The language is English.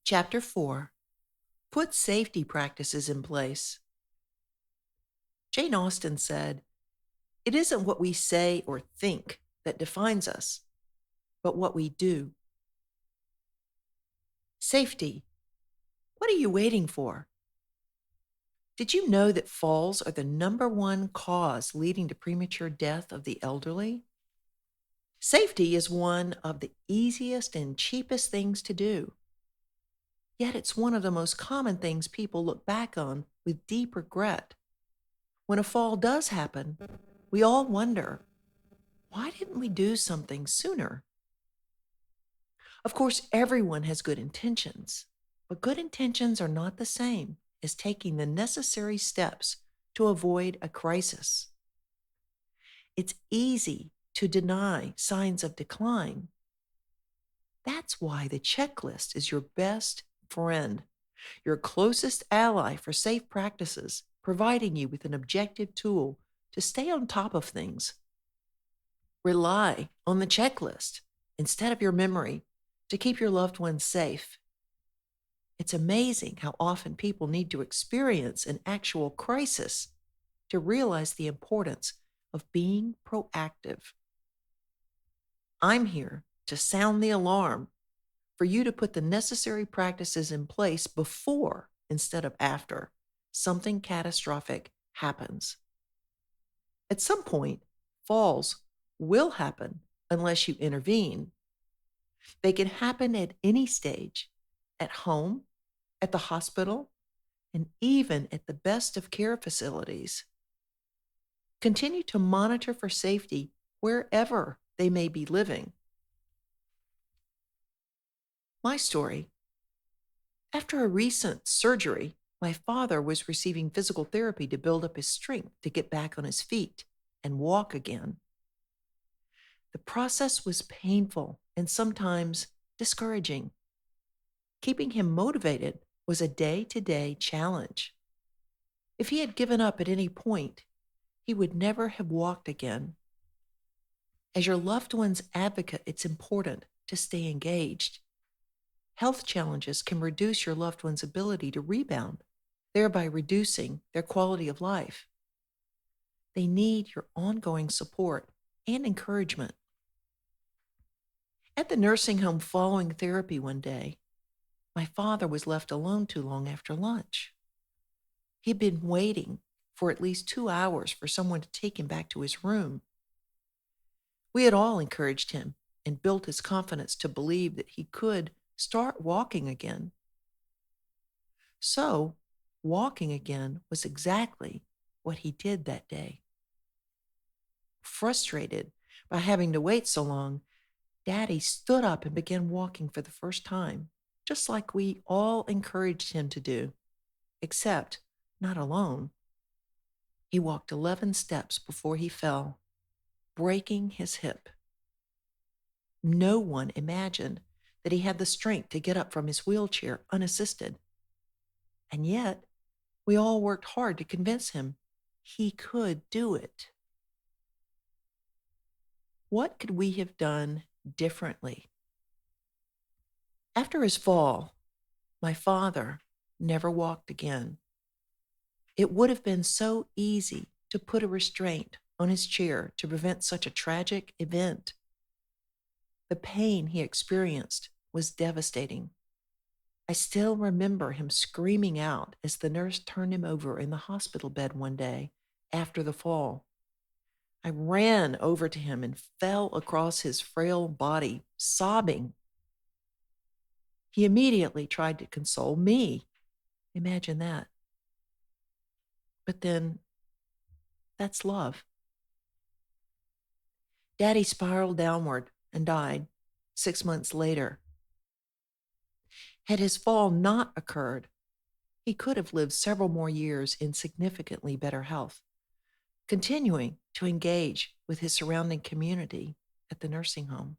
Chapter 4. Put safety practices in place. Jane Austen said, "It isn't what we say or think that defines us, but what we do." Safety. What are you waiting for? Did you know that falls are the number one cause leading to premature death of the elderly? Safety is one of the easiest and cheapest things to do, yet it's one of the most common things people look back on with deep regret. When a fall does happen, we all wonder, why didn't we do something sooner? Of course, everyone has good intentions, but good intentions are not the same as taking the necessary steps to avoid a crisis. It's easy to deny signs of decline. That's why the checklist is your best friend, your closest ally for safe practices, providing you with an objective tool to stay on top of things. Rely on the checklist instead of your memory to keep your loved ones safe. It's amazing how often people need to experience an actual crisis to realize the importance of being proactive. I'm here to sound the alarm for you to put the necessary practices in place before instead of after something catastrophic happens. At some point, falls will happen unless you intervene. They can happen at any stage, at home, at the hospital, and even at the best of care facilities. Continue to monitor for safety wherever they may be living. My story. After a recent surgery, my father was receiving physical therapy to build up his strength to get back on his feet and walk again. The process was painful and sometimes discouraging. Keeping him motivated was a day to day challenge. If he had given up at any point, he would never have walked again. As your loved one's advocate, it's important to stay engaged. Health challenges can reduce your loved one's ability to rebound, thereby reducing their quality of life. They need your ongoing support and encouragement. At the nursing home following therapy one day, my father was left alone too long after lunch. He'd been waiting for at least 2 hours for someone to take him back to his room. We had all encouraged him and built his confidence to believe that he could start walking again. So, walking again was exactly what he did that day. Frustrated by having to wait so long, Daddy stood up and began walking for the first time, just like we all encouraged him to do, except not alone. He walked 11 steps before he fell, breaking his hip. No one imagined that he had the strength to get up from his wheelchair unassisted. And yet, we all worked hard to convince him he could do it. What could we have done differently? After his fall, my father never walked again. It would have been so easy to put a restraint on his chair to prevent such a tragic event. The pain he experienced was devastating. I still remember him screaming out as the nurse turned him over in the hospital bed one day after the fall. I ran over to him and fell across his frail body, sobbing. He immediately tried to console me. Imagine that. But then, that's love. Daddy spiraled downward and died 6 months later. Had his fall not occurred, he could have lived several more years in significantly better health, continuing to engage with his surrounding community at the nursing home.